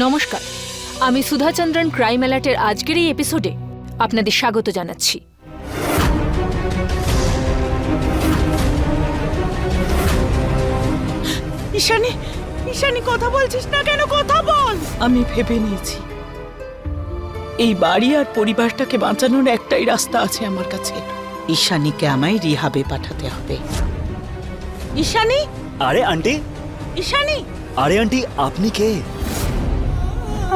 নমস্কার, আমি সুধাচন্দ্রন ক্রাইম অ্যালার্টের আজকের এই এপিসোডে আপনাদের স্বাগত জানাচ্ছি। ঈশানী, ঈশানী কথা বলছিস না কেন? কথা বল। আমি ভেবে নিয়েছি এই বাড়ি আর পরিবারটাকে বাঁচানোর একটাই রাস্তা আছে আমার কাছে। ঈশানীকে আমায় রিহাবে পাঠাতে হবে। ঈশানী, আরে আন্টি, ঈশানী। আরে আন্টি, আপনি কে?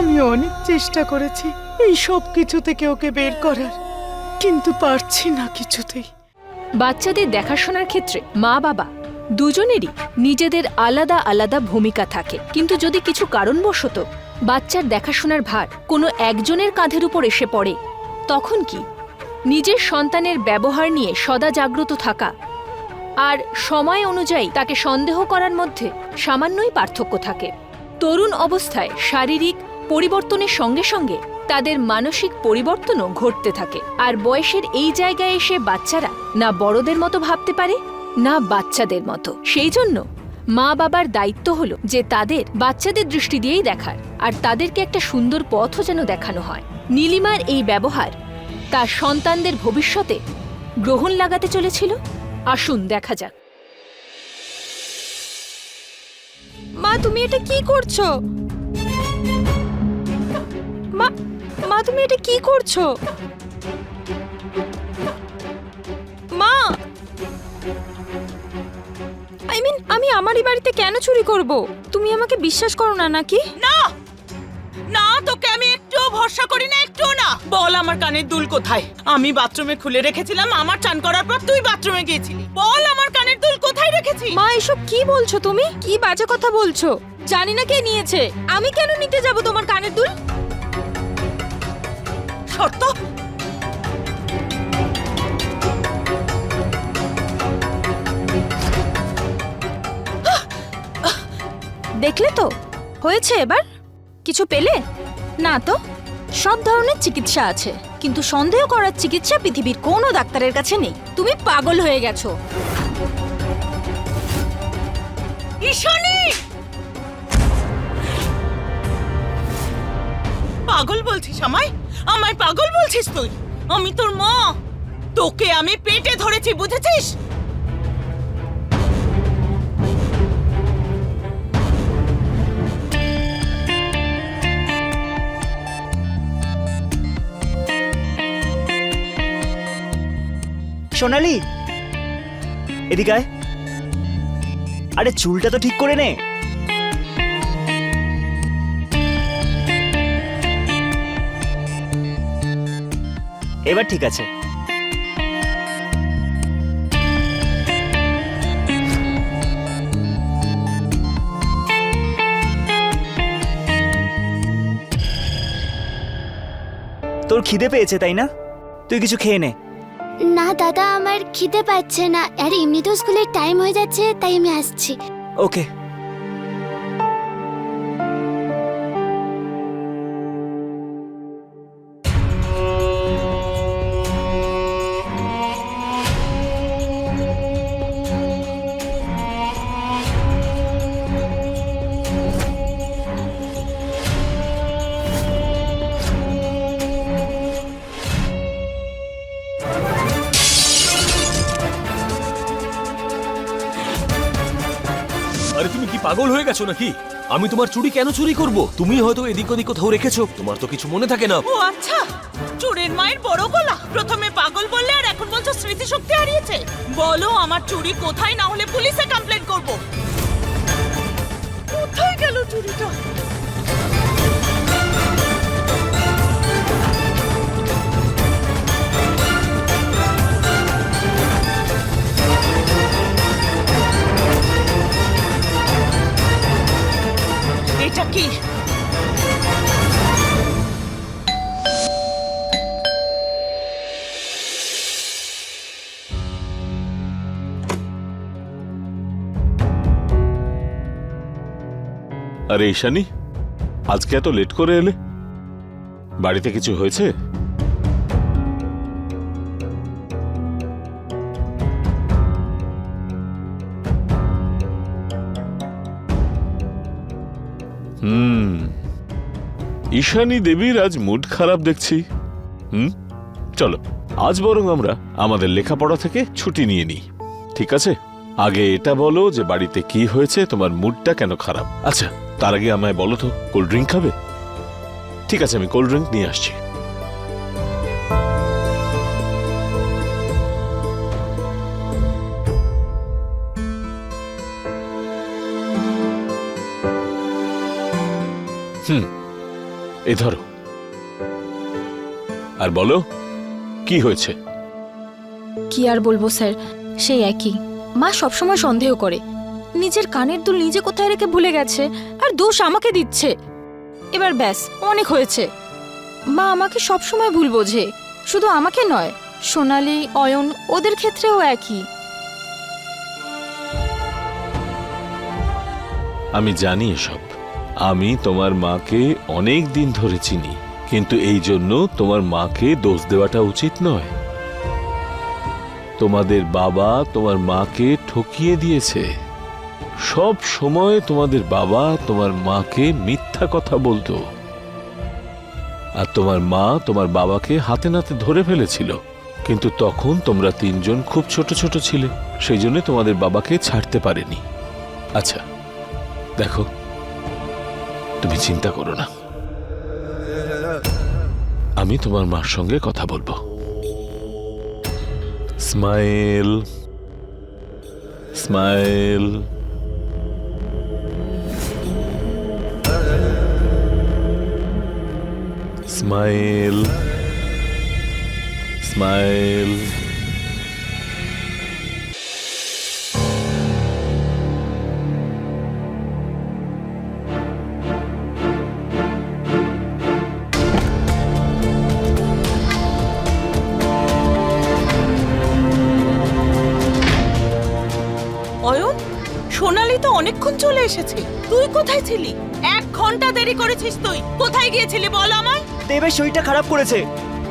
আমি অনেক চেষ্টা করেছি এই সব কিছু থেকে ওকে বের করার, কিন্তু পারছি না কিছুতেই। বাচ্চাদের দেখাশোনার ক্ষেত্রে মা বাবা দুজনেরই নিজেদের আলাদা আলাদা ভূমিকা থাকে, কিন্তু যদি কিছু কারণবশত বাচ্চার দেখাশোনার ভার কোনো একজনের কাঁধের উপর এসে পড়ে, তখন কি? নিজের সন্তানের ব্যবহার নিয়ে সদা জাগ্রত থাকা আর সময় অনুযায়ী তাকে সন্দেহ করার মধ্যে সামান্যই পার্থক্য থাকে। তরুণ অবস্থায় শারীরিক পরিবর্তনের সঙ্গে সঙ্গে তাদের মানসিক পরিবর্তনও ঘটতে থাকে, আর বয়সের এই জায়গায় এসে বাচ্চারা না বড়দের মতো ভাবতে পারে না বাচ্চাদের মতো। সেই জন্য মা বাবার দায়িত্ব হলো যে তাদের বাচ্চাদের দৃষ্টি দিয়েই দেখার, আর তাদেরকে একটা সুন্দর পথও যেন দেখানো হয়। নীলিমার এই ব্যবহার তার সন্তানদের ভবিষ্যতে গ্রহণ লাগাতে চলেছিল। আসুন দেখা যাক। মা, তুমি এটা কি করছো? মা, মা তুমি এটা কি করছো? মা, আমি আমারই বাড়িতে কেন চুরি করব? তুমি আমাকে বিশ্বাস করো না নাকি? না না, তোকে আমি একটুও ভরসা করি না, একটুও না। বল আমার কানের দুল কোথায়? আমি বাথরুমে খুলে রেখেছিলাম, আমার চান করার পর তুই বাথরুমে গিয়েছিলি। বল আমার কানের দুল কোথায় রেখেছিস? মা, এসব কি বলছো তুমি? কি বাজে কথা বলছো? জানি না কে নিয়েছে, আমি কেন নিতে যাব তোমার কানের দুল? শর্ত? দেখলে তো হয়েছে। এবার কিছু পেলে না? তো সব ধরনের চিকিৎসা আছে, কিন্তু সন্দেহ করার চিকিৎসা পৃথিবীর কোনো ডাক্তারের কাছে নেই। তুমি পাগল হয়ে গেছো। ঈশানী, পাগল বলছিস আমায়? আমায় পাগল বলছিস তুই? আমি তোর মা, তোকে আমি পেটে ধরেছি, বুঝেছিস? সোনালি, এদিকে আয়। আরে চুলটা তো ঠিক করে নে। এবার ঠিক আছে। তোর খিদে পেয়েছে তাই না? তুই কিছু খেয়ে নে। না দাদা, আমার খিদে পাচ্ছে না। আরে এমনিতেও স্কুলের টাইম হয়ে যাচ্ছে, তাই আমি আসছি। ওকে। আরে তুমি কি পাগল হয়ে গেছো নাকি? আমি তোমার চুড়ি কেন চুরি করব? তুমি হয়তো এদিক ওদিক কোথাও রেখেছো, তোমার তো কিছু মনে থাকে না। ও আচ্ছা, চোরের মায়ের বড় গলা। প্রথমে পাগল বললে আর এখন বলছো স্মৃতিশক্তি হারিয়েছে। বলো আমার চুড়ি কোথায়, না হলে পুলিশে কমপ্লেন করব। কোথায় গেল চুড়িটা? এটা কি? আরে ঈশানী, আজকে এত লেট করে এলে? বাড়িতে কিছু হয়েছে? ঈশানী দেবীর আজ মুড খারাপ দেখছি। চলো আজ বরং আমরা আমাদের লেখাপড়া থেকে ছুটি নিয়ে নিই, ঠিক আছে? আগে এটা বলো যে বাড়িতে কি হয়েছে, তোমার মুডটা কেন খারাপ। আচ্ছা তার আগে আমায় বলো তো, কোল্ড ড্রিঙ্ক খাবে? ঠিক আছে, আমি কোল্ড ড্রিঙ্ক নিয়ে আসছি। এই ধরো, আর বলো কি হয়েছে। কি আর বলবো স্যার, সেই একই। মা সবসময় সন্দেহ করে, নিজের কানের দুল নিজে কোথায় রেখে ভুলে গেছে, আর দোষ আমাকে দিচ্ছে। এবার ব্যাস, অনেক হয়েছে। মা আমাকে সবসময় ভুল বোঝে, শুধু আমাকে নয়, সোনালি, অয়ন, ওদের ক্ষেত্রেও একই। আমি জানি এসব, আমি তোমার মাকে অনেক দিন ধরে চিনি, কিন্তু এই জন্য তোমার মাকে দোষ দেওয়াটা উচিত নয়। তোমাদের বাবা তোমার মাকে ঠকিয়ে দিয়েছে। সব সময় তোমাদের বাবা তোমার মাকে মিথ্যা কথা বলতো, আর তোমার মা তোমার বাবাকে হাতে নাতে ধরে ফেলেছিল, কিন্তু তখন তোমরা তিনজন খুব ছোট ছোট ছিলে, সেই জন্য তোমাদের বাবাকে ছাড়তে পারেনি। আচ্ছা দেখো, তুমি চিন্তা করো না, আমি তোমার মার সঙ্গে কথা বলবো। Smile smile. Smile smile. Ayan, Sonali তো অনেকক্ষণ চলে এসেছে, তুই কোথায় ছিলি? 1 ঘন্টা দেরি করেছিস তুই। কোথায় গিয়েছিলি বল আমায়? দেবের শরীরটা খারাপ করেছে,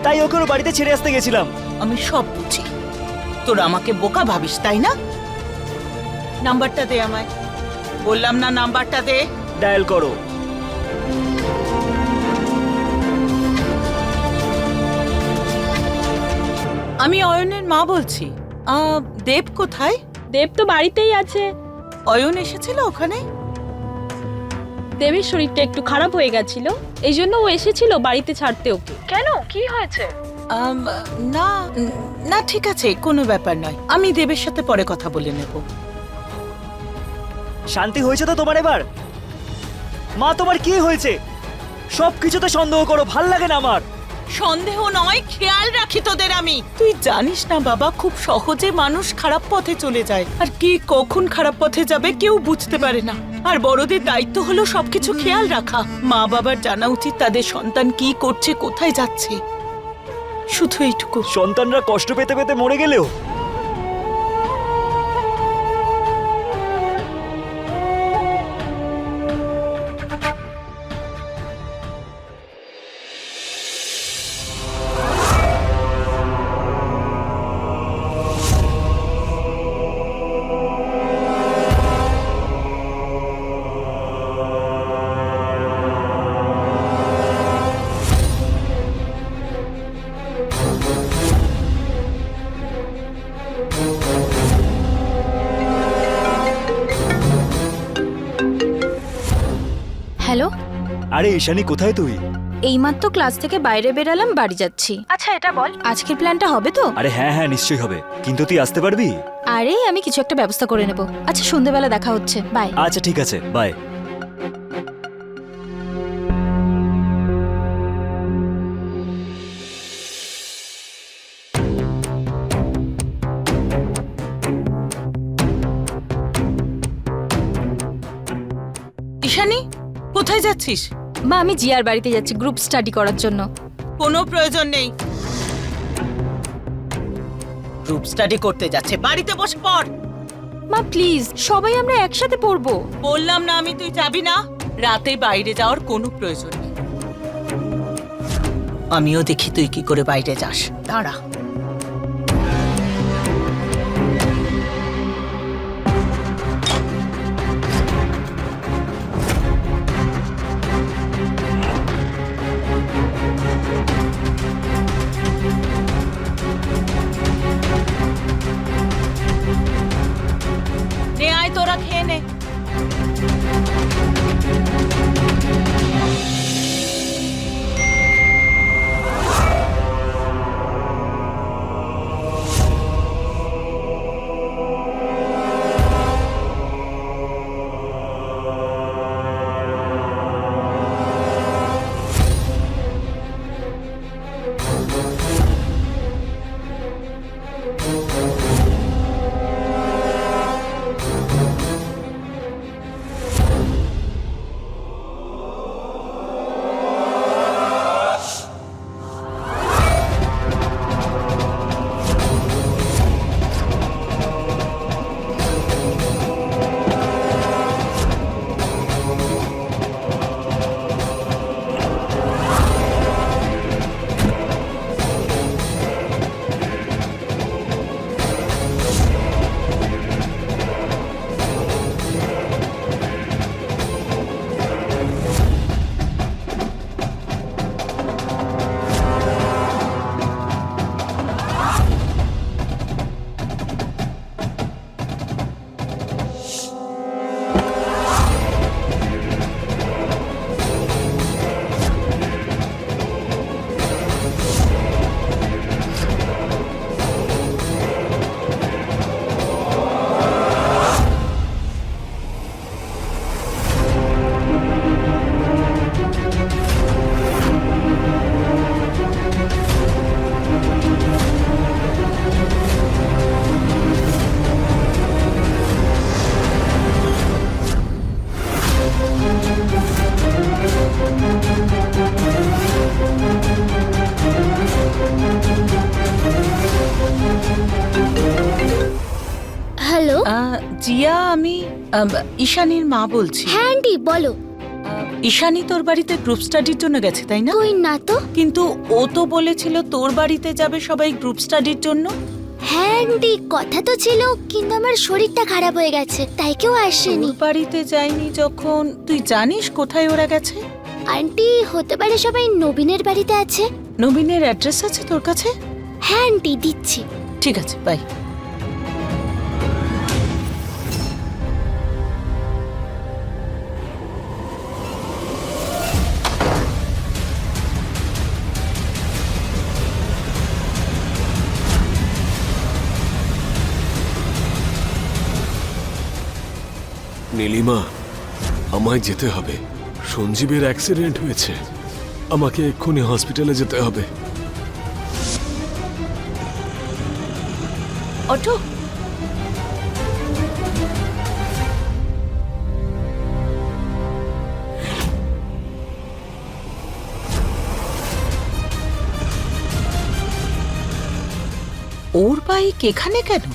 তাই ওকে ওর বাড়িতে ছেড়ে আসতে গেছিলাম। আমি সব বুঝি, তোরা আমাকে বোকা ভাবিস তাই না? নাম্বারটা দে আমায়, বললাম না নাম্বারটা দে। ডায়াল করো। আমি অয়নের মা বলছি। দেব কোথায়? দেব তো বাড়িতেই আছে। অয়ন এসেছিল ওখানে? দেবের শরীরটা একটু খারাপ হয়ে গেছিল, এই জন্য ও এসেছিল বাড়িতে ছাড়তে ওকে। কেন, কি হয়েছে? না না, ঠিক আছে, কোনো ব্যাপার নয়, আমি দেবের সাথে পরে কথা বলে নেব। শান্তি হয়েছে তো তোমার এবার? মা তোমার কি হয়েছে? সবকিছুতে সন্দেহ করো, ভাল লাগে না আমার। সন্দেহ নয়, খেয়াল রাখি তোদের আমি। তুই জানিস না বাবা, খুব সহজে মানুষ খারাপ পথে চলে যায়, আর কি কখন খারাপ পথে যাবে কেউ বুঝতে পারে না। আর বড়দের দায়িত্ব হলো সবকিছু খেয়াল রাখা। মা বাবার জানা উচিত তাদের সন্তান কি করছে, কোথায় যাচ্ছে, শুধু এইটুকু। সন্তানরা কষ্ট পেতে পেতে মরে গেলেও হ্যালো, আরে ঈশানী, কোথায় তুই? এইমাত্র ক্লাস থেকে বাইরে বেরালাম, বাড়ি যাচ্ছি। আচ্ছা এটা বল, আজকের প্ল্যানটা হবে তো? আরে হ্যাঁ হ্যাঁ, নিশ্চয়ই হবে, কিন্তু তুই আসতে পারবি? আরে আমি কিছু একটা ব্যবস্থা করে নেব। আচ্ছা সন্ধ্যেবেলা দেখা হচ্ছে, বাই। আচ্ছা ঠিক আছে, বাই। ঈশানী, কোথায় যাচ্ছিস? মা আমি জিয়ার বাড়িতে যাচ্ছি গ্রুপ স্টাডি করার জন্য। কোনো প্রয়োজন নেই। গ্রুপ স্টাডি করতে যাচ্ছে, বাড়িতে বসে পড়। মা প্লিজ, সবাই আমরা একসাথে পড়বো। বললাম না আমি, তুই যাবি না। রাতে বাইরে যাওয়ার কোনো প্রয়োজন নেই। আমিও দেখি তুই কি করে বাইরে যাস, দাঁড়া। জিয়া, আমি ঈশানীর মা বলছি। হ্যাঁ আন্টি বলো। ঈশানী তোর বাড়িতে গ্রুপ স্টাডির জন্য গেছে, তাই না? কই না তো। কিন্তু ও তো বলেছিল তোর বাড়িতে যাবে সবাই গ্রুপ স্টাডির জন্য। হ্যাঁ আন্টি কথা তো ছিল, কিন্তু আমার শরীরটা খারাপ হয়ে গেছে তাই কেউ আসেনি। তোর বাড়িতে যায়নি যখন, তুই জানিস কোথায় ওরা গেছে? আন্টি হতে পারে সবাই নবীনের বাড়িতে আছে। নবীনের অ্যাড্রেস আছে তোর কাছে? হ্যাঁ আন্টি দিচ্ছি। ঠিক আছে, বাই। নীলিমা, আমায় যেতে হবে। সঞ্জীবের অ্যাক্সিডেন্ট হয়েছে, আমাকে এক্ষুনি হসপিটালে যেতে হবে। অটো, ওর বাইক এখানে কেন?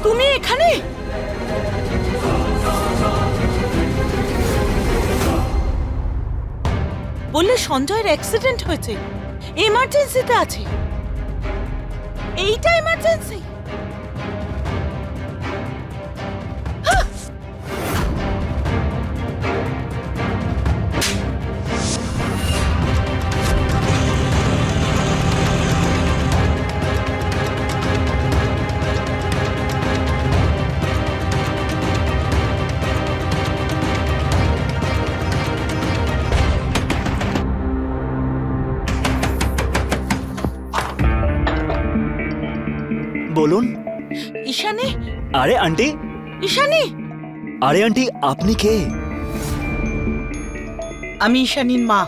তুমি এখানে? বললে সঞ্জয়ের অ্যাক্সিডেন্ট হয়েছে, এমার্জেন্সিতে আছে। এইটা এমার্জেন্সি? বলুন। ঈশানী, আরে আন্টি, ঈশানী। আরে আন্টি, আপনি কে? আমি ঈশানীর মা।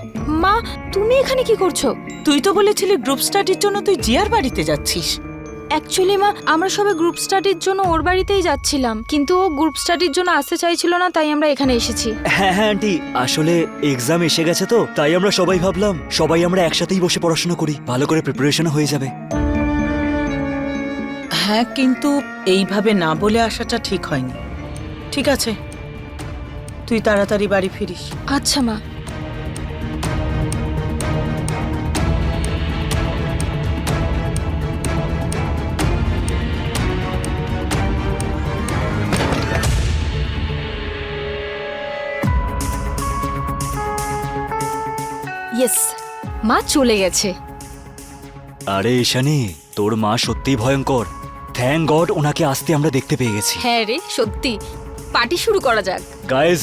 মা তুমি এখানে কি করছো? তুই তো বলেছিলি গ্রুপ স্টাডির জন্য তুই জিয়ার বাড়িতে যাচ্ছিস। অ্যাকচুয়ালি মা আমরা সবাই গ্রুপ স্টাডির জন্য ওর বাড়িতেই যাচ্ছিলাম, কিন্তু ও গ্রুপ স্টাডির জন্য আসতে চাইছিল না, তাই আমরা এখানে এসেছি। হ্যাঁ হ্যাঁ আন্টি, আসলে এক্সাম এসে গেছে তো, তাই আমরা সবাই ভাবলাম সবাই আমরা একসাথেই বসে পড়াশোনা করি, ভালো করে প্রিপারেশন হয়ে যাবে। হ্যাঁ, কিন্তু এইভাবে না বলে আসাটা ঠিক হয়নি। ঠিক আছে, তুই তাড়াতাড়ি বাড়ি ফিরিস। আচ্ছা মা। ইয়েস, মা চলে গেছে। আরে ঈশানী, তোর মা সত্যিই ভয়ঙ্কর। থ্যাংক গড ওনাকে আসতে আমরা দেখতে পেয়ে গেছি। হ্যাঁ রে, সত্যি। পার্টি শুরু করা যাক। গাইজ,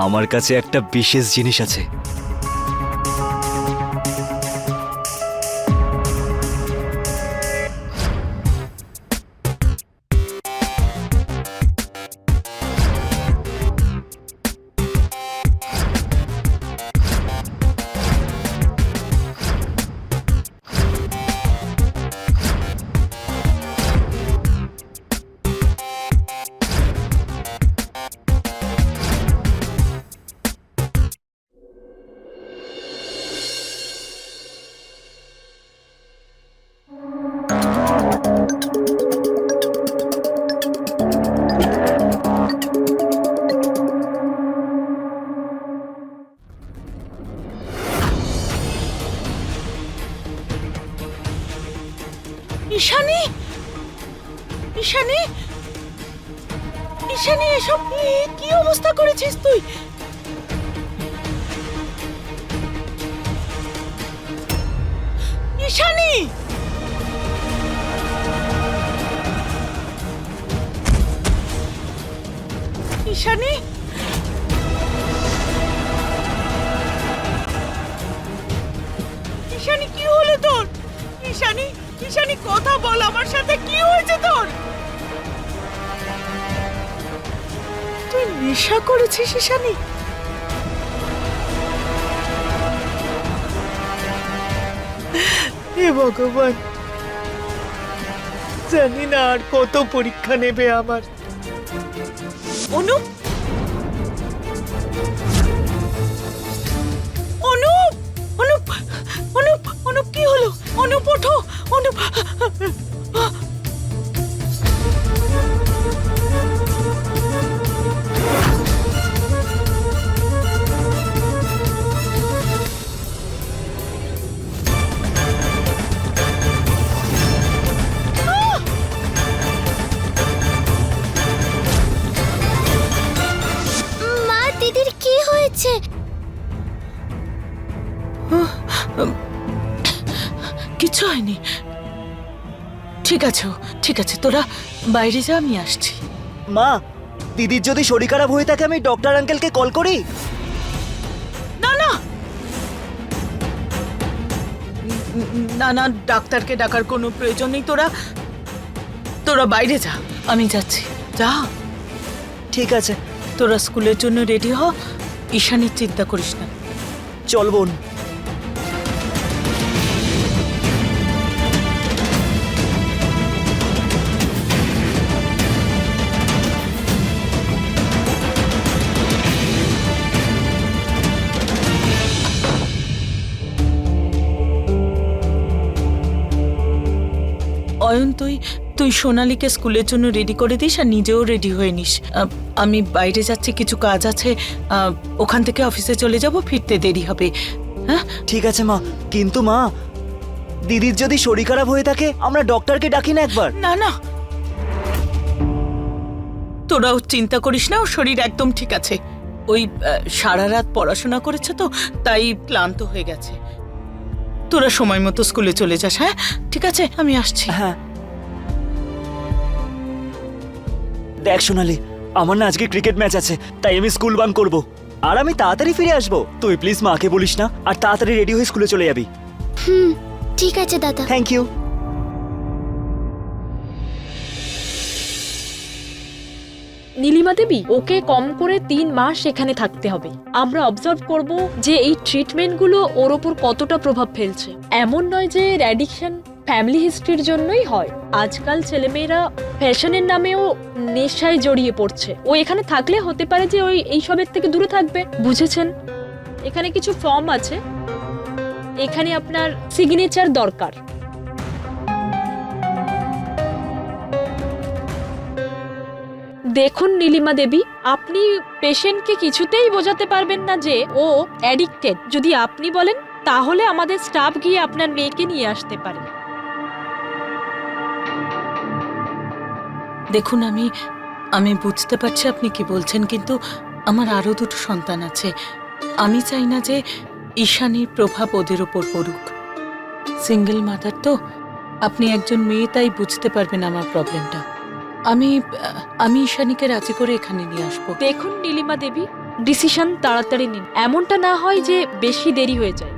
আমার কাছে একটা বিশেষ জিনিস আছে। ঈশানী, ঈশানী, ঈশানী, এসব কি অবস্থা করেছিস তুই? ঈশানী, ঈশানী, ঈশানী কি হলো তোর? ঈশানী, ঈশানী কথা বল আমার সাথে, কি হয়েছে তোর? তুই নেশা করেছিস ঈশানী? ভগবান, জানি না আর কত পরীক্ষা নেবে আমার। অনুপ, অনুপ, অনুপ, অনুপ, অনুপ, কি হলো? অনুপ, ওঠো। অনুপ, মা, দিদির কি হয়েছে? কিছু হয়নি। ঠিক আছে, ঠিক আছে, তোরা বাইরে যা, আমি আসছি। মা, দিদির যদি শরীর খারাপ হয়ে থাকে আমি ডক্টর আঙ্কেলকে কল করি? না না না না, ডাক্তারকে ডাকার কোনো প্রয়োজন নেই। তোরা তোরা বাইরে যা, আমি যাচ্ছি। যা, ঠিক আছে, তোরা স্কুলের জন্য রেডি হ। ঈশানীর চিন্তা করিস না। চল বোন। অয়ন, তুই তুই সোনালীকে স্কুলের জন্য রেডি করে দিস আর নিজেও রেডি হয়ে নিস। আমি বাইরে যাচ্ছি, কিছু কাজ আছে। ওখান থেকে অফিসে চলে যাব, ফিরতে দেরি হবে। হ্যাঁ, ঠিক আছে মা, কিন্তু মা, দিদির যদি শরীর খারাপ হয়ে থাকে আমরা ডক্টরকে ডাকি না একবার? না না, তোরাও চিন্তা করিস না, ওর শরীর একদম ঠিক আছে। ওই সারা রাত পড়াশোনা করেছে তো, তাই ক্লান্ত হয়ে গেছে। তোরা সময় মতো স্কুলে চলে যাস। হ্যাঁ, ঠিক আছে, আমি আসছি। হ্যাঁ। দেখ সোনালি, আমার না আজকে ক্রিকেট ম্যাচ আছে, তাই আমি স্কুল বাঙ্ক করব। আর আমি তাড়াতাড়ি ফিরে আসবো। তুই প্লিজ মাকে বলিস না, আর তাড়াতাড়ি রেডি হয়ে স্কুলে চলে যাবি। ঠিক আছে দাদা। Thank you. Nilima Devi, okay কম করে 3 মাস এখানে থাকতে হবে। আমরা অবজার্ভ করব যে এই ট্রিটমেন্টগুলো ওর ওপর কতটা প্রভাব ফেলছে। এমন নয় যে অ্যাডিকশন ফ্যামিলি হিস্ট্রির জন্যই হয়। আজকাল ছেলেমেয়েরা ফ্যাশনের নামেও নেশায় জড়িয়ে পড়ছে। ও এখানে থাকলে হতে পারে যে ওই এইসবের থেকে দূরে থাকবে, বুঝেছেন? এখানে কিছু ফর্ম আছে, এখানে আপনার সিগনেচার দরকার। দেখুন নীলিমা দেবী, আপনি পেশেন্টকে কিছুতেই বোঝাতে পারবেন না যে ও অ্যাডিক্টেড। যদি আপনি বলেন তাহলে আমাদের স্টাফ গিয়ে আপনার মেয়েকে নিয়ে আসতে পারে। দেখুন, আমি বুঝতে পারছি আপনি কি বলছেন, কিন্তু আমার আরো 2 সন্তান আছে। আমি চাই না যে ঈশানীর প্রভাব ওদের ওপর পড়ুক। সিঙ্গেল মাদার তো, আপনি একজন মেয়ে, তাই বুঝতে পারবেন আমার প্রবলেমটা। আমি ঈশানীকে রাজি করে এখানে নিয়ে আসবো। দেখুন নীলিমা দেবী, ডিসিশন তাড়াতাড়ি নিন, এমনটা না হয় যে বেশি দেরি হয়ে যায়।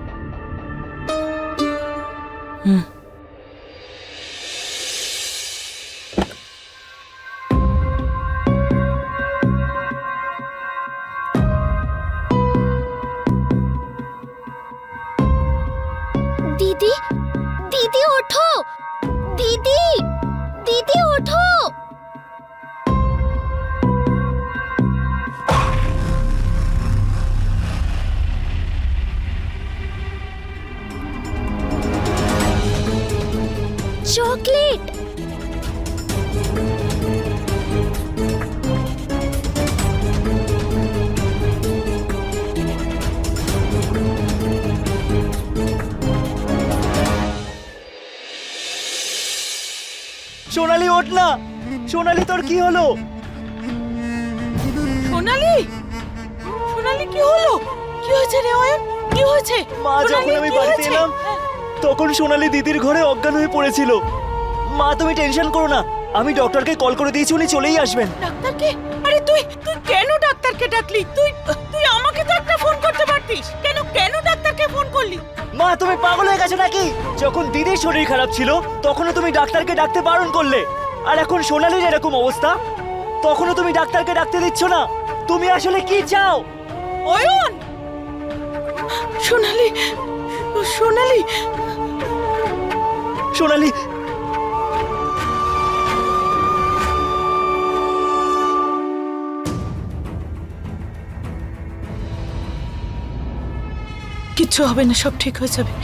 হুম। দিদি, দিদি ওঠো। দিদি, দিদি ওঠো। চকলেট। সোনালি ওঠ না। সোনালি, তোর কি হলো? সোনালী, সোনালী, কি হলো? কি হয়েছে রে অয়ন? কি হয়েছে? মা, যখন আমি বাড়িতে এলাম তখন সোনালি দিদির ঘরে অজ্ঞান হয়ে পড়েছিল। মা, তুমি টেনশন করো না, আমি ডক্টরকে কল করে দিয়েছি, উনি চলেই আসবেন। ডাক্তারকে? আরে তুই কেন ডাক্তারকে ডাকলি? তুই আমাকে তো একটা ফোন করতে পারতিস। কেন ডাক্তারকে ফোন করলি? মা, তুমি পাগল হয়ে গেছো নাকি? যখন দিদির শরীর খারাপ ছিল তখনও তুমি ডাক্তারকে ডাকতে বারণ করলে, আর এখন সোনালির এরকম অবস্থা তখনও তুমি ডাক্তারকে ডাকতে দিচ্ছ না। তুমি আসলে কি চাও? অয়ন, সোনালী, সোনালী, সোনালি, কিচ্ছু হবে না, সব ঠিক হয়ে যাবে।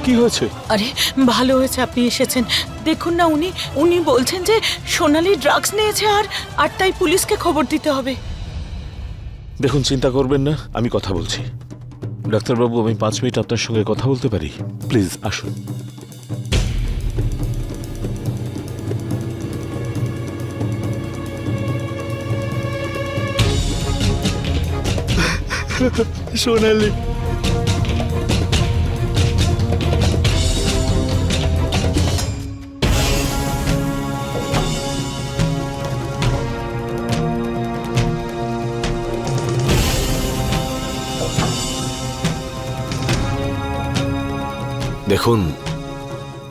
কি হয়েছে? আরে ভালো হয়েছে আপনি এসেছেন। দেখুন না, উনি বলছেন যে সোনালি ড্রাগস নিয়েছে আর তাই পুলিশকে খবর দিতে হবে। দেখুন, চিন্তা করবেন না, আমি কথা বলছি। ডাক্তারবাবু, আমি 5 মিনিট আপনার সঙ্গে কথা বলতে পারি? প্লিজ আসুন। সোনালি, দেখুন,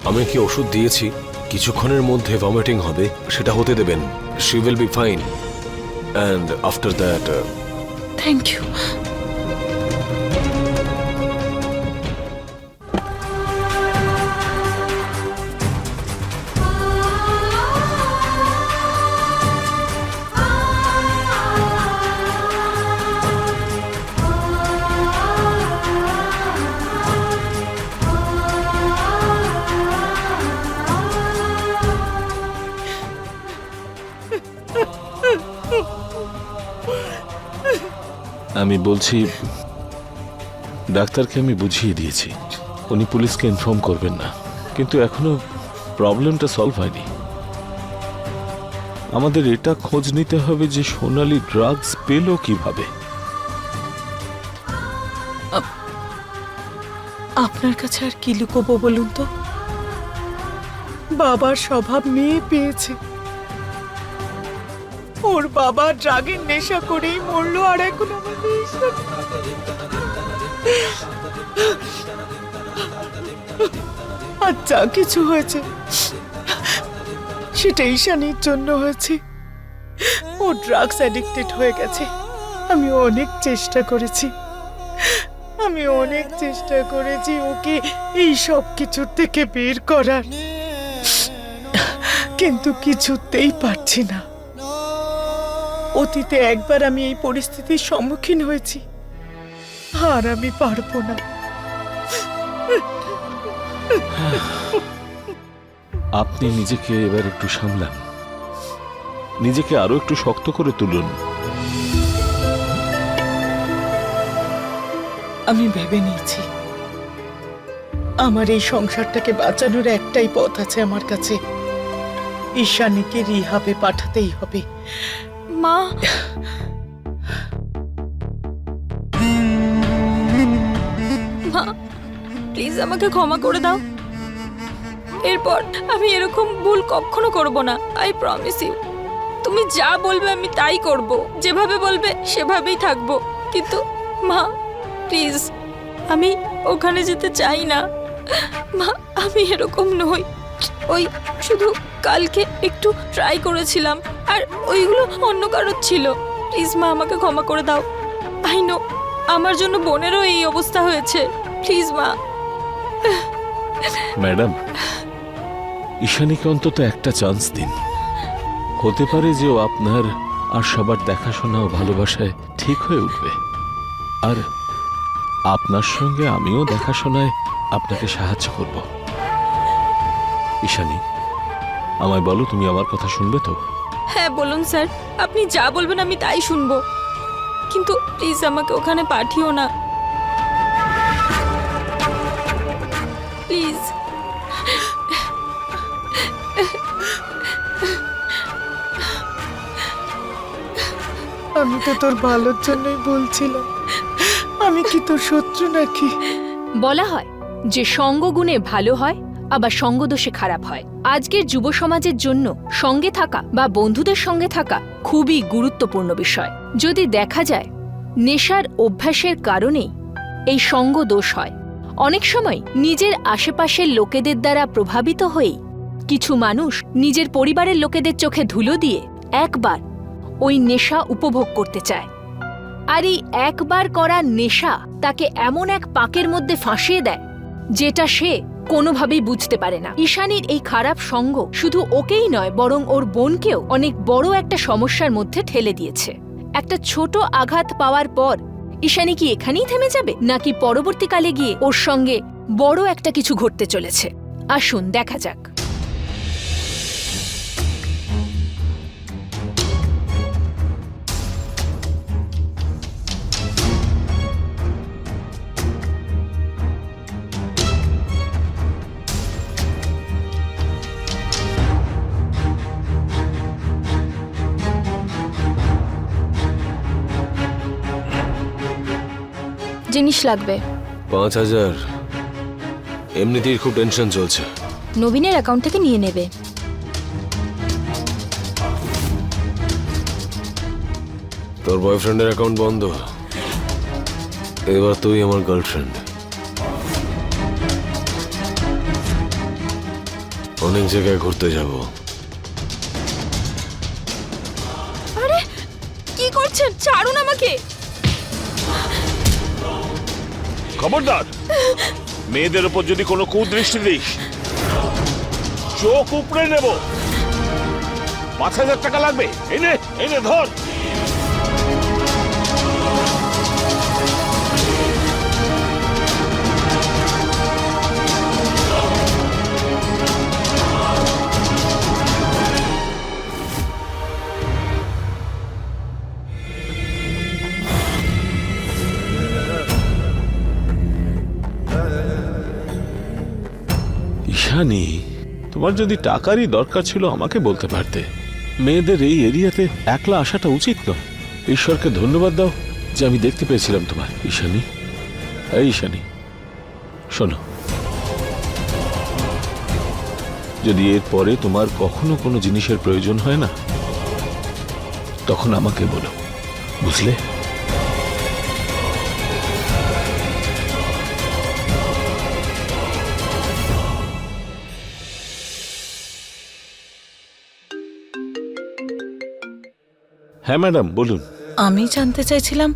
আমি কি ওষুধ দিয়েছি, কিছুক্ষণের মধ্যে ভমিটিং হবে, সেটা হতে দেবেন। She will be fine, and after that thank you. আমি বলছি, ডাক্তারকে আমি বুঝিয়ে দিয়েছি, উনি পুলিশকে ইনফর্ম করবেন না, কিন্তু এখনো প্রবলেমটা সলভ হয়নি। আমাদের এটা খোঁজ নিতে হবে যে সোনালি ড্রাগস পেল কিভাবে। আপনার কাছে আর কি লুকোবো বলুন তো? বাবার স্বভাব মেয়ে পেয়েছে। ওর বাবা ড্রাগের নেশা করেই মরলো, আর এখন আমাদের এইসব। আর যা কিছু হয়েছে সেটা ঈশানীর জন্য হয়েছে। ও ড্রাগস অ্যাডিক্টেড হয়ে গেছে। আমি অনেক চেষ্টা করেছি ওকে এই সব কিছুর থেকে বের করার, কিন্তু কিছুতেই পারছি না। অতীতে একবার আমি এই পরিস্থিতির সম্মুখীন হয়েছি, আর আমি পারবো না। আপনি নিজেকে এবার একটু সামলান, নিজেকে আরো একটু শক্ত করে তুলুন। আমি ভেবে নিয়েছি আমার এই সংসারটাকে বাঁচানোর একটাই পথ আছে আমার কাছে। ঈশানীকে রিহাবে পাঠাতেই হবে। মা, মা প্লিজ আমাকে ক্ষমা করে দাও। এরপর আমি এরকম ভুল কখনো করব না, আই প্রমিস ইউ। তুমি যা বলবে আমি তাই করব, যেভাবে বলবে সেভাবেই থাকবো। কিন্তু মা প্লিজ, আমি ওখানে যেতে চাই না। মা, আমি এরকম নই। ওই শুধু কালকে একটু ট্রাই করেছিলাম, আর ওইগুলো অন্য কারোর ছিল। প্লিজ মা, আমাকে ক্ষমা করে দাও। আই নো আমার জন্য বোনেরও এই অবস্থা হয়েছে। প্লিজ মা। ম্যাডাম, ঈশানীকে অন্তত একটা চান্স দিন। হতে পারে যে ও আপনার আর সবার দেখাশোনা ও ভালোবাসায় ঠিক হয়ে উঠবে, আর আপনার সঙ্গে আমিও দেখাশোনায় আপনাকে সাহায্য করব। ঈশানী, আমায় বলো, তুমি আমার কথা শুনবে তো? হ্যাঁ বলুন স্যার, আপনি যা বলবেন আমি তাই শুনবো, কিন্তু প্লিজ আমাকে ওখানে পাঠিও না প্লিজ। আমি তো তোর ভালোর জন্যই বলছিলাম। আমি কি তোর শত্রু নাকি? বলা হয় যে সঙ্গগুণে ভালো হয়, আবার সঙ্গদোষে খারাপ হয়। আজকের যুব সমাজের জন্য সঙ্গে থাকা বা বন্ধুদের সঙ্গে থাকা খুবই গুরুত্বপূর্ণ বিষয়। যদি দেখা যায় নেশার অভ্যাসের কারণেই এই সঙ্গ দোষ হয়। অনেক সময় নিজের আশেপাশের লোকেদের দ্বারা প্রভাবিত হয়েই কিছু মানুষ নিজের পরিবারের লোকেদের চোখে ধুলো দিয়ে একবার ওই নেশা উপভোগ করতে চায়। আর এই একবার করা নেশা তাকে এমন এক পাকের মধ্যে ফাঁসিয়ে দেয় যেটা সে কোনোভাবেই বুঝতে পারে না। ঈশানীর এই খারাপ সঙ্গ শুধু ওকেই নয়, বরং ওর বোনকেও অনেক বড় একটা সমস্যার মধ্যে ঠেলে দিয়েছে। একটা ছোট আঘাত পাওয়ার পর ঈশানী কি এখানেই থেমে যাবে, নাকি পরবর্তীকালে গিয়ে ওর সঙ্গে বড় একটা কিছু ঘটতে চলেছে? আসুন দেখা যাক। জিনিস লাগবে। 5,000। এমনিতেই খুব টেনশন চলছে। নবীনের অ্যাকাউন্ট থেকে নিয়ে নেবে। তোর বয়ফ্রেন্ডের অ্যাকাউন্ট বন্ধ, এবার তুই আমার গার্লফ্রেন্ড। অনেক জায়গায় ঘুরতে যাব। আরে কি করছেন? ছাড়ুন আমাকে। খবরদার, মেয়েদের উপর যদি কোনো কুদৃষ্টি দিস চোখ উপড়ে নেব। 5,000 টাকা লাগবে। এনে এনে ধর। ঈশানী, তোমার যদি টাকারই দরকার ছিল আমাকে বলতে পারতে। মেয়েদের এই এরিয়াতে একলা আসাটা উচিত নয়। ঈশ্বরকে ধন্যবাদ দাও যে আমি দেখতে পেয়েছিলাম তোমার। ঈশানী, এই ঈশানী, শোনো, যদি এর পরে তোমার কখনো কোনো জিনিসের প্রয়োজন হয় না, তখন আমাকে বলো, বুঝলে? হ্যাঁ ম্যাডাম, বলুন। আমি জানতে চাইছিলাম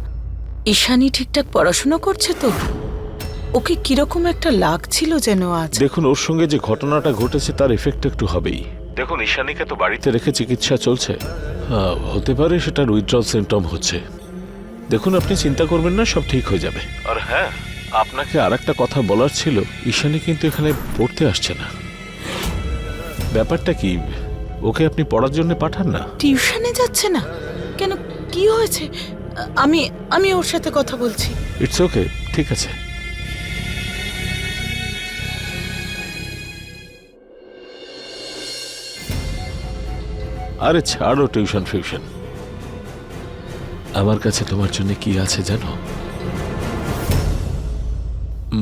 ঈশানী ঠিকঠাক পড়াশোনা করছে তো? ওকে কিরকম একটা লাগছিল যেন আজ। দেখুন, ওর সঙ্গে যে ঘটনাটা ঘটেছে তার এফেক্ট একটু হবেই। দেখুন, ঈশানীকে তো বাড়িতে রেখে চিকিৎসা চলছে। হতে পারে সেটার উইথড্রল সিমটম হচ্ছে। দেখুন, আপনি চিন্তা করবেন না, সব ঠিক হয়ে যাবে। আর হ্যাঁ, আপনাকে আর একটা কথা বলার ছিল। ঈশানী কিন্তু এখানে পড়তে আসছে না। ব্যাপারটা কি, ওকে আপনি পড়ার জন্য পাঠান না। টিউশনে যাচ্ছে না কেন? কি হয়েছে? আমি আমি ওর সাথে কথা বলছি। ইটস ওকে, ঠিক আছে। আরে ছাড়ো টিউশন ফিউশন। আমার কাছে তোমার জন্য কি আছে জানো?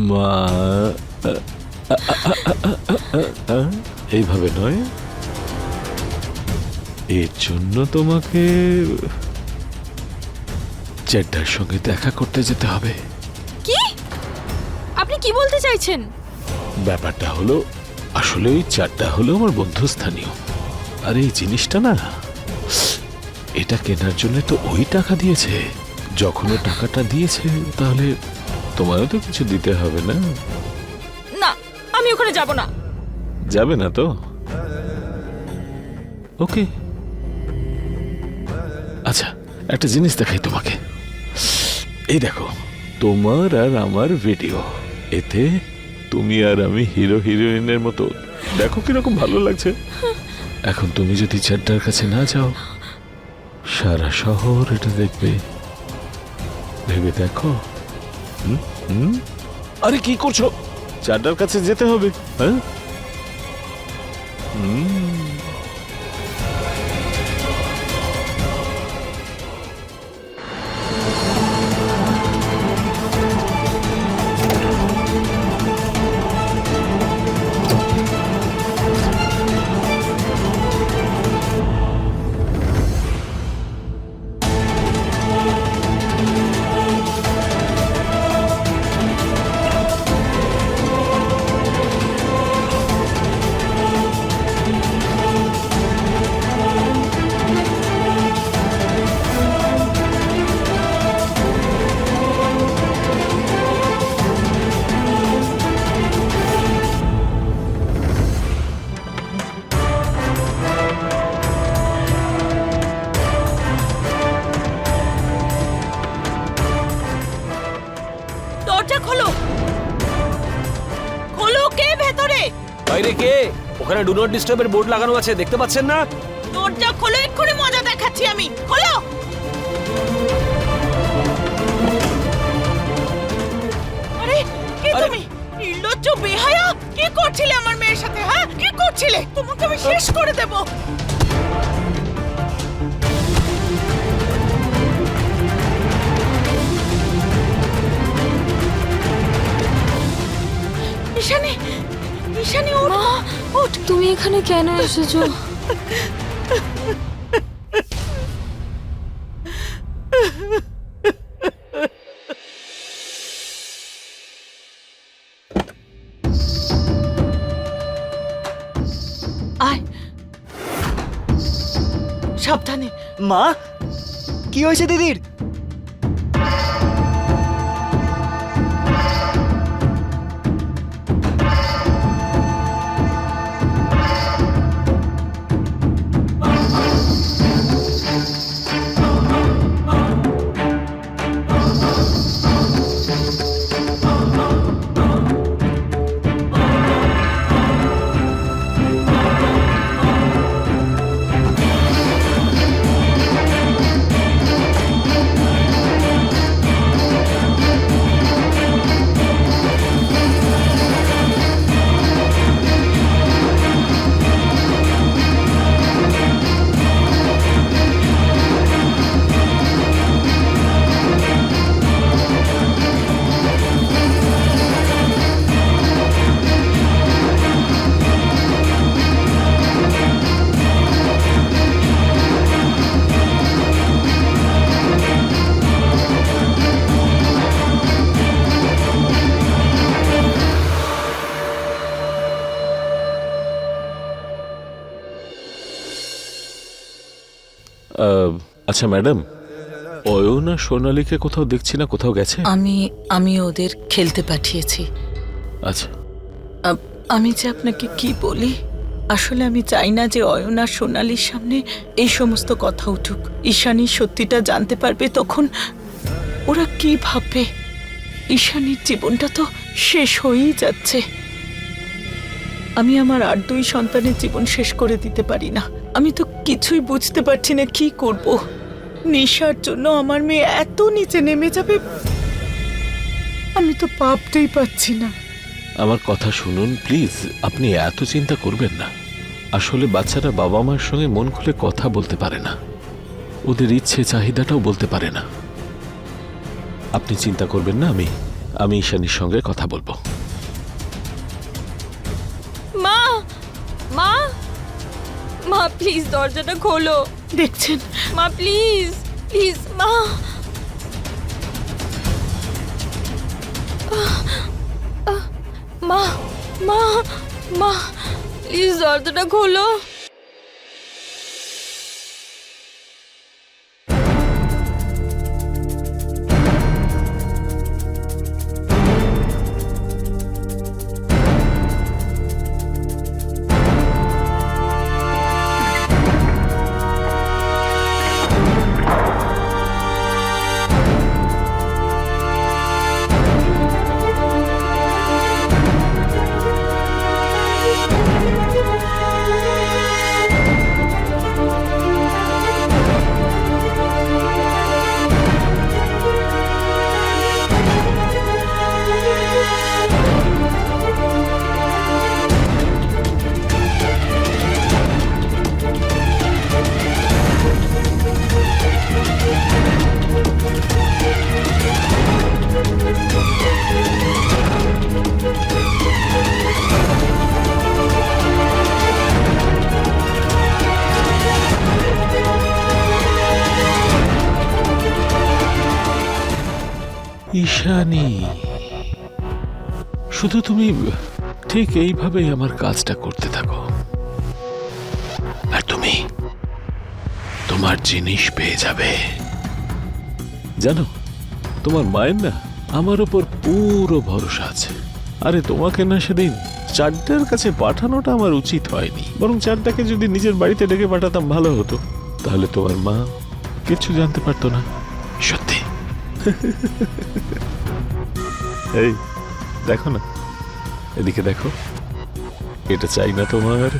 মা, এইভাবে নয়, এর জন্য তোমাকে চেড্ডার সঙ্গে দেখা করতে যেতে হবে। কি? আপনি কি বলতে চাইছেন? ব্যাপারটা হলো, আসলে ওই চারটা হলো আমার বন্ধুস্থানীয়। আর এই জিনিসটা না, এটা কেনার জন্য তো ওই টাকা দিয়েছে। যখন ও টাকাটা দিয়েছে, তাহলে তোমারও তো কিছু দিতে হবে না? না, আমি ওখানে যাব না। যাবে না তো? ওকে, আচ্ছা, একটা জিনিস দেখাই তোমাকে। এই দেখো, তোমার আর আমার ভিডিও। এতে তুমি আর আমি হিরো হিরোইনের মতো। দেখো কিরকম ভালো লাগছে। এখন তুমি যদি চাড্ডার কাছে না যাও, সারা শহর এটা দেখবে। ভেবে দেখো। আরে কি করছো? চাড্ডার কাছে যেতে হবে। হ্যাঁ, বাইরে কে? ওখানে ডু নট ডিস্টার্বের বোর্ড লাগানো আছে, দেখতে পাচ্ছেন না? দরজা খোলো, এক্ষুনি মজা দেখাচ্ছি আমি। খোলো। আরে কে আরে- তুমি? নির্লজ্জ বেহায়া, কি করছিলে আমার মেয়ের সাথে? হ্যাঁ, কি করছিলে? তোমাকে আমি শেষ করে দেব। ঈশানী, ঈশানী ওঠ, ওঠ। তুমি এখানে কেন এসেছো? আয়, সাবধানে। মা, কি হয়েছে দিদির? আচ্ছা ম্যাডাম, অয়ন আর সোনালীকে কোথাও দেখছি না, কোথাও গেছে? আমি ওদের খেলতে পাঠিয়েছি। আচ্ছা, আমি যে আপনাকে কি বলি, আসলে আমি চাই না যে অয়ন আর সোনালীর সামনে এই সমস্ত কথা উঠুক। ঈশানী সত্যিটা জানতে পারবে, তখন ওরা কি ভাববে? ঈশানীর জীবনটা তো শেষ হয়েই যাচ্ছে। আমি আমার আর 2 সন্তানের জীবন শেষ করে দিতে পারি না। আমি তো কিছুই বুঝতে পারছি না কি করব। নিশার জন্য আমার মেয়ে এত নিচে নেমে যাবে, আমি তো ভাবতেই পারছি না। আমার কথা শুনুন প্লিজ, আপনি এত চিন্তা করবেন না। আসলে বাচ্চারা বাবা মার সঙ্গে মন খুলে কথা বলতে পারে না, ওদের ইচ্ছে চাহিদাটাও বলতে পারে না। আপনি চিন্তা করবেন না, আমি ঈশানীর সঙ্গে কথা বলবো। মা, মা, মা প্লিজ দরজাটা খোলো। দেখছেন, মা প্লিজ, প্লিজ মা। মা, মা, মা প্লিজ দরজাটা খোলো। ঈশানী, শুধু তুমি ঠিক এইভাবেই আমার কাজটা করতে থাকো, আর তুমি তোমার জিনিস পেয়ে যাবে। জানো, তোমার মায়ের না আমার ওপর পুরো ভরসা আছে। আরে তোমাকে না সেদিন চারটার কাছে পাঠানোটা আমার উচিত হয়নি, বরং চারটাকে যদি নিজের বাড়িতে ডেকে পাঠাতাম ভালো হতো, তাহলে তোমার মা কিছু জানতে পারতো না। সত্যি। এই দেখো না, এদিকে দেখো, এটা চাই না তোমার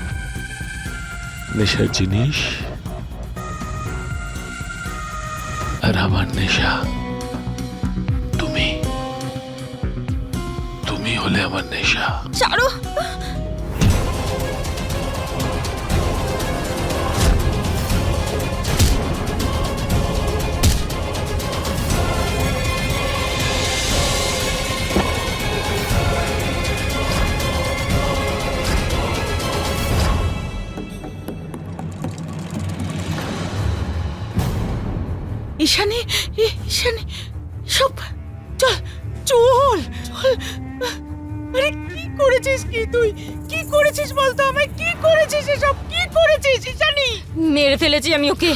নেশার জিনিস, আর আমার নেশা তুমি তুমি হলে আমার নেশা। ছাড়ো। ঈশানী, ঈশানী, সব চল চল চল। আরে কি করেছিস কি তুই? কি করেছিস বলতো আমায়? কি করেছিস এসব? কি করেছিস ঈশানী? মেরে ফেলেছি আমি ওকে,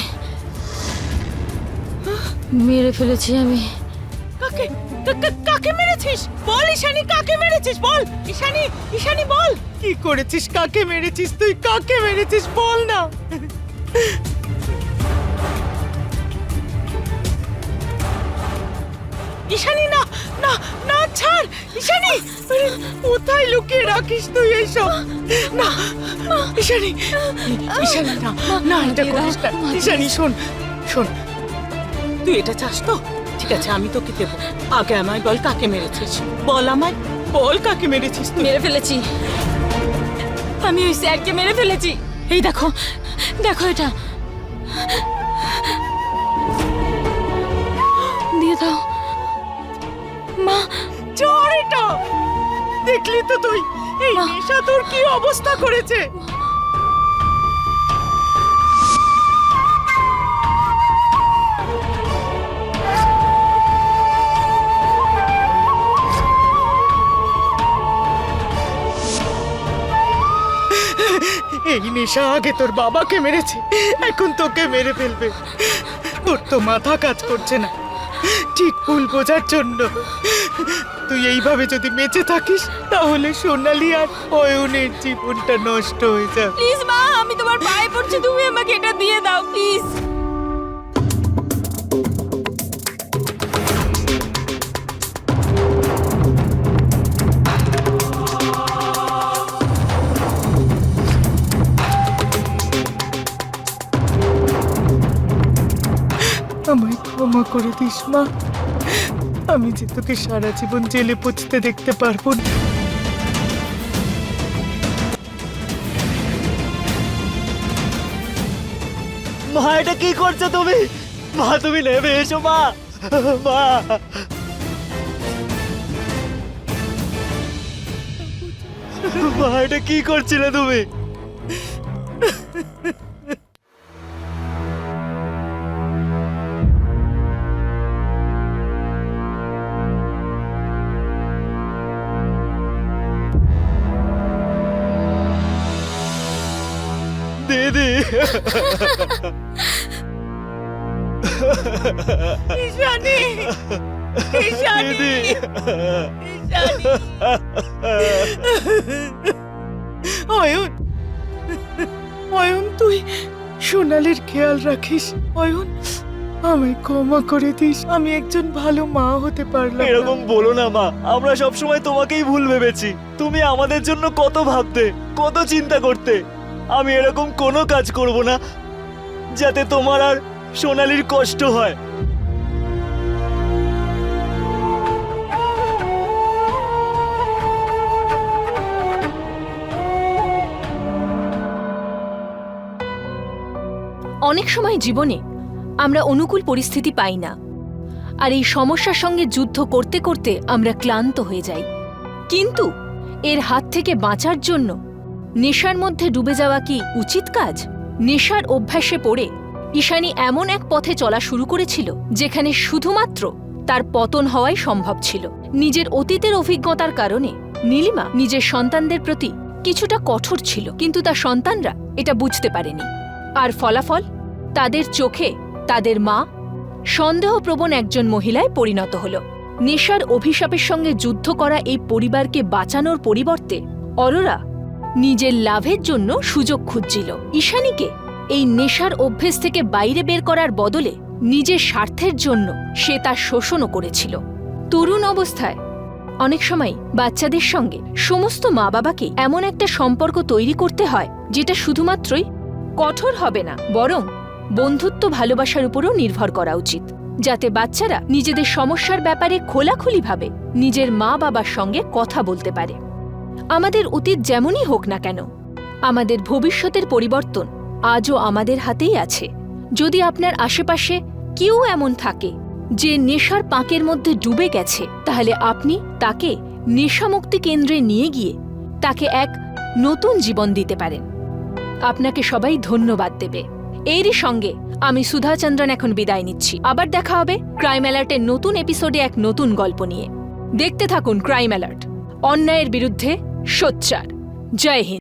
মেরে ফেলেছি আমি। কাকে কাকে মেরেছিস? বল ঈশানী, কাকে মেরেছিস বল। ঈশানী, ঈশানী বল, কি করেছিস? কাকে মেরেছিস তুই? কাকে মেরেছিস বল না। ঈশানী না না না, ছাড় ঈশানী। আরে কোথায় লুকিয়ে রাখিস তুই এইসব? না ঈশানী, ঈশানী না না, এটা করিস না ঈশানী। শোন শোন, তুই এটা চাস তো? ঠিক আছে, আমি তোকে দেবো। আগে আমায় বল কাকে মেরেছিস। বল আমায়, বল কাকে মেরেছিস তুই? মেরে ফেলেছি আমি, ওই স্যারকে মেরে ফেলেছি। এই দেখো, দেখো এটা, দিয়ে দাও মা। চোর এটা, দেখলি তো তুই? এই নেশা তোর কি অবস্থা করেছে। এই নেশা আগে তোর বাবাকে মেরেছে, এখন তোকে মেরে ফেলবে। তোর তো মাথা কাজ করছে না ঠিক ভুল বোঝার জন্য। তুই এইভাবে যদি বেঁচে থাকিস তাহলে সোনালি আর অয়নের জীবনটা নষ্ট হয়ে যাবে। প্লিজ মা, আমি তোমার পায়ে পড়ছি, তুমি আমাকে এটা দিয়ে দাও প্লিজ। আমায় ক্ষমা করে দিস মা, আমি যে তোকে সারা জীবন জেলে পচতে দেখতে পারবো না। মা এটা কি করছো তুমি? মা তুমি নেমে এসো মা। মা মা এটা কি করছিলে তুমি? দিদি ঈশানী, ঈশানী, দিদি ঈশানী। অয়ন, অয়ন তুই সোনালির খেয়াল রাখিস। অয়ন, আমায় ক্ষমা করে দিস, আমি একজন ভালো মা হতে পারলাম না। এরকম বলো না মা, আমরা সব সময় তোমাকেই ভুল ভেবেছি। তুমি আমাদের জন্য কত ভাবতে, কত চিন্তা করতে। আমি এরকম কোনো কাজ করব না যাতে তোমার আর সোনালির কষ্ট হয়। অনেক সময় জীবনে আমরা অনুকূল পরিস্থিতি পাই না, আর এই সমস্যার সঙ্গে যুদ্ধ করতে করতে আমরা ক্লান্ত হয়ে যাই। কিন্তু এর হাত থেকে বাঁচার জন্য নেশার মধ্যে ডুবে যাওয়া কি উচিত কাজ? নেশার অভ্যাসে পড়ে ঈশানী এমন এক পথে চলা শুরু করেছিল যেখানে শুধুমাত্র তার পতন হওয়াই সম্ভব ছিল। নিজের অতীতের অভিজ্ঞতার কারণে নীলিমা নিজের সন্তানদের প্রতি কিছুটা কঠোর ছিল, কিন্তু তার সন্তানরা এটা বুঝতে পারেনি। আর ফলাফল, তাদের চোখে তাদের মা সন্দেহপ্রবণ একজন মহিলায় পরিণত হল। নেশার অভিশাপের সঙ্গে যুদ্ধ করা এই পরিবারকে বাঁচানোর পরিবর্তে অরোরা নিজের লাভের জন্য সুযোগ খুঁজছিল। ঈশানীকে এই নেশার অভ্যেস থেকে বাইরে বের করার বদলে নিজের স্বার্থের জন্য সে তার শোষণও করেছিল। তরুণ অবস্থায় অনেক সময় বাচ্চাদের সঙ্গে সমস্ত মা বাবাকে এমন একটা সম্পর্ক তৈরি করতে হয় যেটা শুধুমাত্রই কঠোর হবে না, বরং বন্ধুত্ব ভালোবাসার উপরও নির্ভর করা উচিত, যাতে বাচ্চারা নিজেদের সমস্যার ব্যাপারে খোলাখুলিভাবে নিজের মা বাবার সঙ্গে কথা বলতে পারে। আমাদের অতীত যেমনই হোক না কেন, আমাদের ভবিষ্যতের পরিবর্তন আজও আমাদের হাতেই আছে। যদি আপনার আশেপাশে কেউ এমন থাকে যে নেশার পাঁকের মধ্যে ডুবে গেছে, তাহলে আপনি তাকে নেশামুক্তি কেন্দ্রে নিয়ে গিয়ে তাকে এক নতুন জীবন দিতে পারেন। আপনাকে সবাই ধন্যবাদ দেবে। এরই সঙ্গে আমি সুধা চন্দ্রন এখন বিদায় নিচ্ছি। আবার দেখা হবে ক্রাইম অ্যালার্টের নতুন এপিসোডে এক নতুন গল্প নিয়ে। দেখতে থাকুন ক্রাইম অ্যালার্ট, অন্যায়ের বিরুদ্ধে সোচ্চার। জয় হিন্দ।